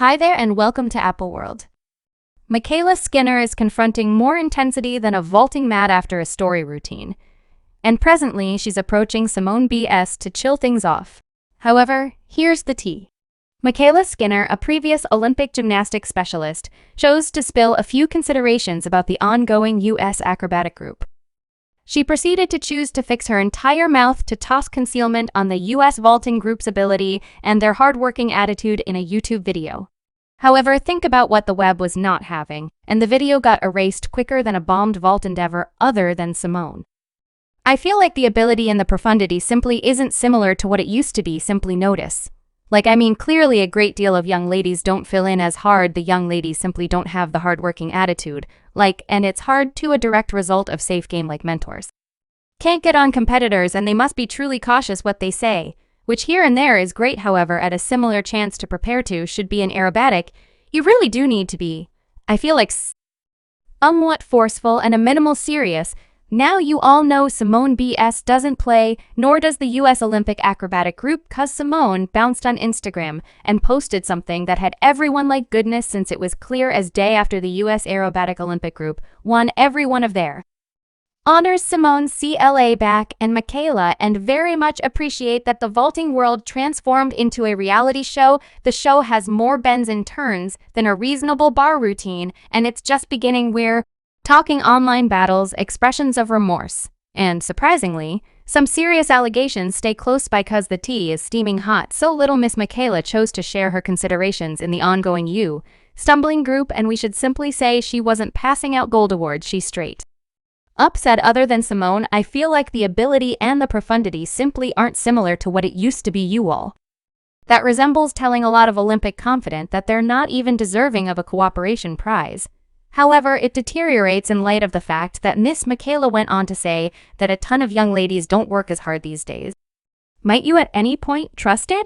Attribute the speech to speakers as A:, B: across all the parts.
A: Hi there and welcome to Apple World. Michaela Skinner is confronting more intensity than a vaulting mat after a story routine. And presently, she's approaching Simone BS to chill things off. However, here's the tea. Michaela Skinner, a previous Olympic gymnastics specialist, chose to spill a few considerations about the ongoing U.S. acrobatic group. She proceeded to choose to fix her entire mouth to toss concealment on the U.S. vaulting group's ability and their hardworking attitude in a YouTube video. However, think about what the web was not having, and the video got erased quicker than a bombed vault endeavor other than Simone. I feel like the ability and the profundity simply isn't similar to what it used to be. Simply notice. Clearly a great deal of young ladies don't fill in as hard. The young ladies simply don't have the hardworking attitude, and it's hard to a direct result of safe game like mentors. Can't get on competitors and they must be truly cautious what they say, which here and there is great. However, at a similar chance to prepare to should be an aerobatic, you really do need to be, I feel like, somewhat forceful and a minimal serious. Now you all know Simone BS doesn't play, nor does the U.S. Olympic acrobatic group, cause Simone bounced on Instagram and posted something that had everyone like goodness, since it was clear as day after the U.S. aerobatic Olympic group won every one of their honors. Simone's CLA back and Michaela and very much appreciate that the vaulting world transformed into a reality show. The show has more bends and turns than a reasonable bar routine, and it's just beginning. We're talking online battles, expressions of remorse, and, surprisingly, some serious allegations. Stay close by cause the tea is steaming hot. So little Miss Michaela chose to share her considerations in the ongoing stumbling group, and we should simply say she wasn't passing out gold awards. She straight up said, other than Simone, I feel like the ability and the profundity simply aren't similar to what it used to be. You all. That resembles telling a lot of Olympic confident that they're not even deserving of a cooperation prize. However, it deteriorates in light of the fact that Miss Michaela went on to say that a ton of young ladies don't work as hard these days. Might you at any point trust it?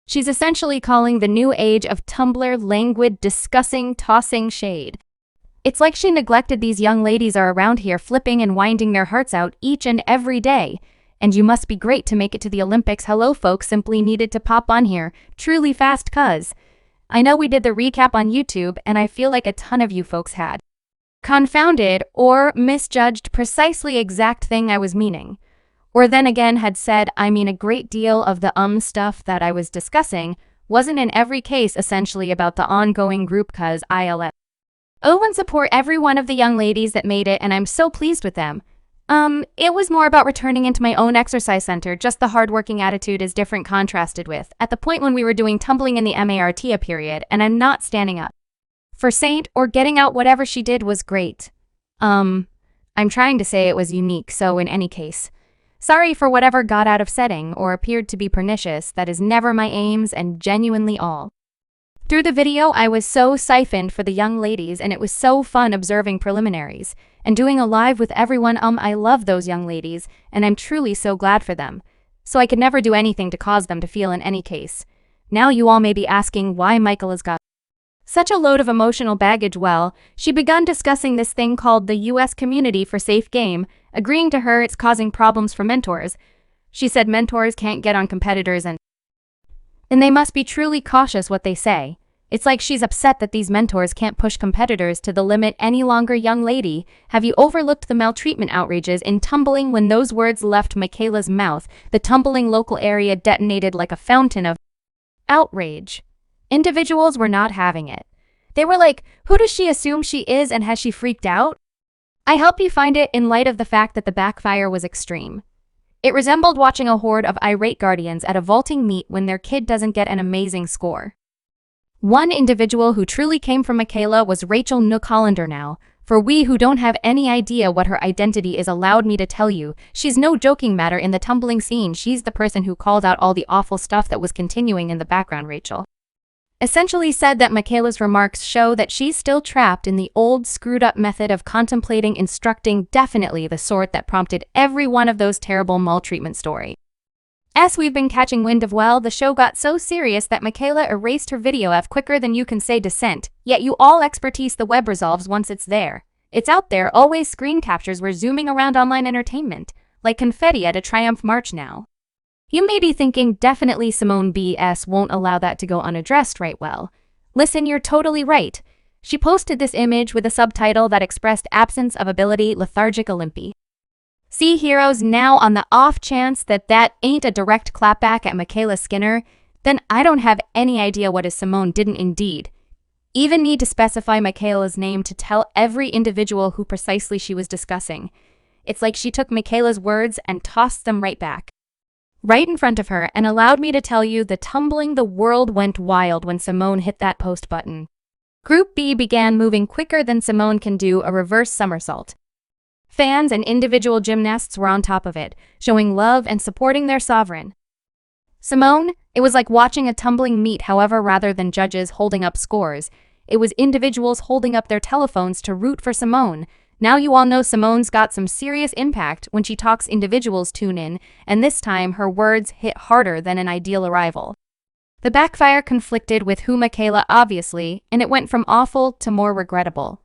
A: She's essentially calling the new age of Tumblr languid, discussing, tossing shade. It's like she neglected these young ladies are around here flipping and winding their hearts out each and every day. And you must be great to make it to the Olympics. Hello folks, simply needed to pop on here truly fast cuz I know we did the recap on YouTube, and I feel like a ton of you folks had confounded or misjudged precisely exact thing I was meaning. Or then again had said, a great deal of the stuff that I was discussing wasn't in every case essentially about the ongoing group cause I'll and support every one of the young ladies that made it, and I'm so pleased with them. It was more about returning into my own exercise center. Just the hardworking attitude is different contrasted with at the point when we were doing tumbling in the MART period, and I'm not standing up for Saint or getting out. Whatever she did was great. I'm trying to say it was unique, so in any case, sorry for whatever got out of setting or appeared to be pernicious. That is never my aims, and genuinely all through the video I was so siphoned for the young ladies, and it was so fun observing preliminaries and doing a live with everyone. I love those young ladies, and I'm truly so glad for them. So I could never do anything to cause them to feel in any case. Now you all may be asking why Michaela's got such a load of emotional baggage. Well, she begun discussing this thing called the U.S. Community for Safe Game, agreeing to her it's causing problems for mentors. She said mentors can't get on competitors and they must be truly cautious what they say. It's like she's upset that these mentors can't push competitors to the limit any longer. Young lady, have you overlooked the maltreatment outrages in tumbling? When those words left Michaela's mouth, the tumbling local area detonated like a fountain of outrage. Individuals were not having it. They were like, who does she assume she is, and has she freaked out? I help you find it in light of the fact that the backfire was extreme. It resembled watching a horde of irate guardians at a vaulting meet when their kid doesn't get an amazing score. One individual who truly came from Michaela was Rachel Nook Hollander. Now, for we who don't have any idea what her identity is, allowed me to tell you, she's no joking matter in the tumbling scene. She's the person who called out all the awful stuff that was continuing in the background. Rachel essentially said that Michaela's remarks show that she's still trapped in the old screwed-up method of contemplating instructing, definitely the sort that prompted every one of those terrible maltreatment stories. As we've been catching wind of, well, the show got so serious that Michaela erased her video quicker than you can say dissent, yet you all expertise the web resolves once it's there. It's out there, always screen captures. We're zooming around online entertainment, like confetti at a triumph march now. You may be thinking, definitely Simone BS won't allow that to go unaddressed, right? Well, Listen, you're totally right. She posted this image with a subtitle that expressed absence of ability, lethargic Olympi. See heroes now on the off chance that ain't a direct clapback at Michaela Skinner, then I don't have any idea what is Simone didn't indeed. Even need to specify Michaela's name to tell every individual who precisely she was discussing. It's like she took Michaela's words and tossed them right back, right in front of her, and allowed me to tell you the world went wild when Simone hit that post button. Group B began moving quicker than Simone can do a reverse somersault. Fans and individual gymnasts were on top of it, showing love and supporting their sovereign. Simone, it was like watching a tumbling meet, however, rather than judges holding up scores, it was individuals holding up their telephones to root for Simone. Now you all know Simone's got some serious impact when she talks, individuals tune in, and this time her words hit harder than an ideal arrival. The backfire conflicted with who Michaela, obviously, and it went from awful to more regrettable.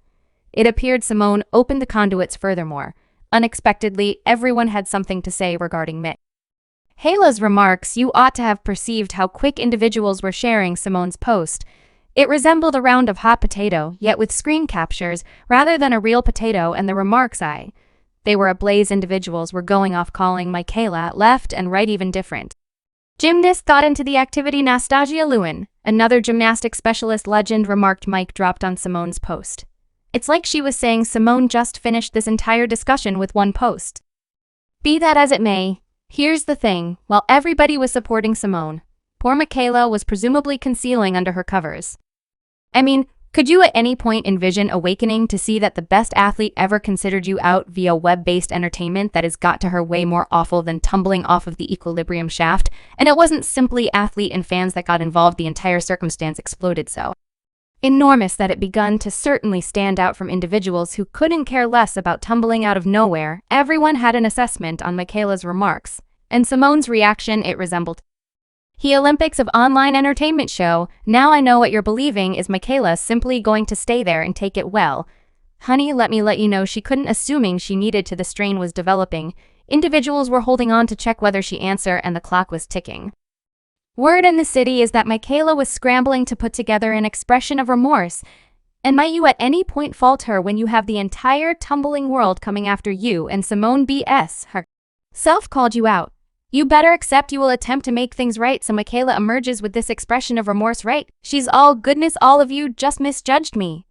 A: It appeared Simone opened the conduits furthermore. Unexpectedly, everyone had something to say regarding Michaela's remarks. You ought to have perceived how quick individuals were sharing Simone's post. It resembled a round of hot potato, yet with screen captures, rather than a real potato, and the remarks they were ablaze. Individuals were going off, calling Michaela left and right, even different gymnast got into the activity. Nastasia Lewin, another gymnastic specialist legend, remarked Mike dropped on Simone's post. It's like she was saying Simone just finished this entire discussion with one post. Be that as it may, here's the thing, while everybody was supporting Simone, poor Michaela was presumably concealing under her covers. I mean, could you at any point envision awakening to see that the best athlete ever considered you out via web-based entertainment that has got to her way more awful than tumbling off of the equilibrium shaft? And it wasn't simply athlete and fans that got involved, the entire circumstance exploded so enormous that it begun to certainly stand out from individuals who couldn't care less about tumbling out of nowhere. Everyone had an assessment on Michaela's remarks, and Simone's reaction, it resembled the Olympics of online entertainment show. Now I know what you're believing. Is Michaela simply going to stay there and take it well? Honey, let me let you know she couldn't, assuming she needed to. The strain was developing. Individuals were holding on to check whether she answered, and the clock was ticking. Word in the city is that Michaela was scrambling to put together an expression of remorse. And might you at any point fault her when you have the entire tumbling world coming after you and Simone BS herself called you out? You better accept you will attempt to make things right. So Michaela emerges with this expression of remorse, right? She's all goodness, all of you just misjudged me.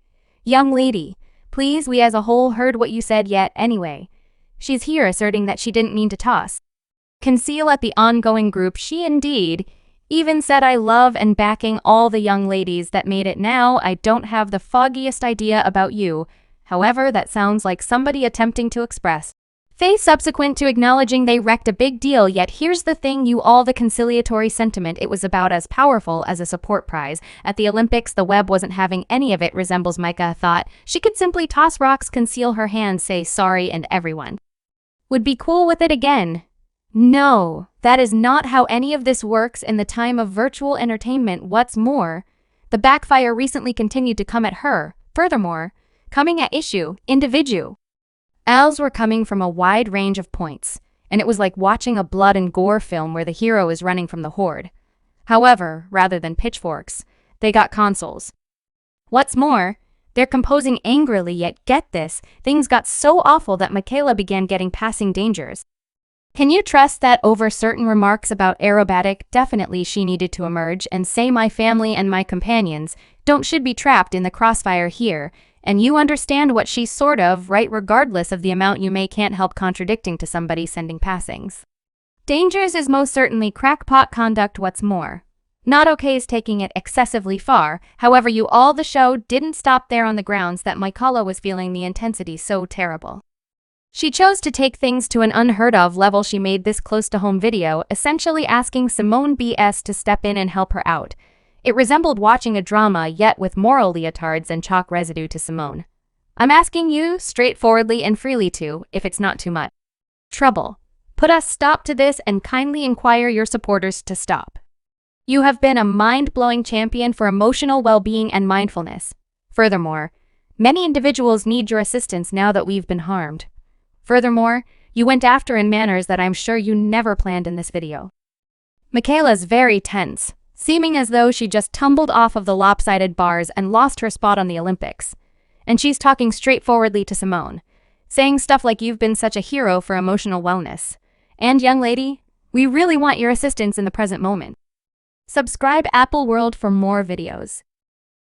A: Young lady, please, we as a whole heard what you said, yet anyway. She's here asserting that she didn't mean to conceal at the ongoing group. She indeed even said, I love and backing all the young ladies that made it. Now I don't have the foggiest idea about you. However, that sounds like somebody attempting to express faith subsequent to acknowledging they wrecked a big deal. Yet here's the thing, you all, the conciliatory sentiment, it was about as powerful as a support prize. At the Olympics, the web wasn't having any of it. Resembles Micah thought she could simply toss rocks, conceal her hands, say sorry, and everyone would be cool with it again. No, that is not how any of this works in the time of virtual entertainment. What's more, the backfire recently continued to come at her. Furthermore, coming at issue, individuals were coming from a wide range of points, and it was like watching a blood and gore film where the hero is running from the horde. However, rather than pitchforks, they got consoles. What's more, they're composing angrily, yet get this, things got so awful that Michaela began getting passing dangers. Can you trust that over certain remarks about aerobatic? Definitely she needed to emerge and say my family and my companions should be trapped in the crossfire here. And you understand what she's sort of right, regardless of the amount you can't help contradicting to somebody sending passings. Dangers is most certainly crackpot conduct. What's more, not okay is taking it excessively far. However, you all, the show didn't stop there on the grounds that Michaela was feeling the intensity so terrible. She chose to take things to an unheard of level. She made this close to home video, essentially asking Simone BS to step in and help her out. It resembled watching a drama, yet with moral leotards and chalk residue. To Simone, I'm asking you straightforwardly and freely to, if it's not too much trouble, put a stop to this and kindly inquire your supporters to stop. You have been a mind-blowing champion for emotional well-being and mindfulness. Furthermore, many individuals need your assistance now that we've been harmed. Furthermore, you went after in manners that I'm sure you never planned in this video. Michaela's very tense. seeming as though she just tumbled off of the lopsided bars and lost her spot on the Olympics. And she's talking straightforwardly to Simone, saying stuff like you've been such a hero for emotional wellness. And young lady, we really want your assistance in the present moment. Subscribe Apple World for more videos.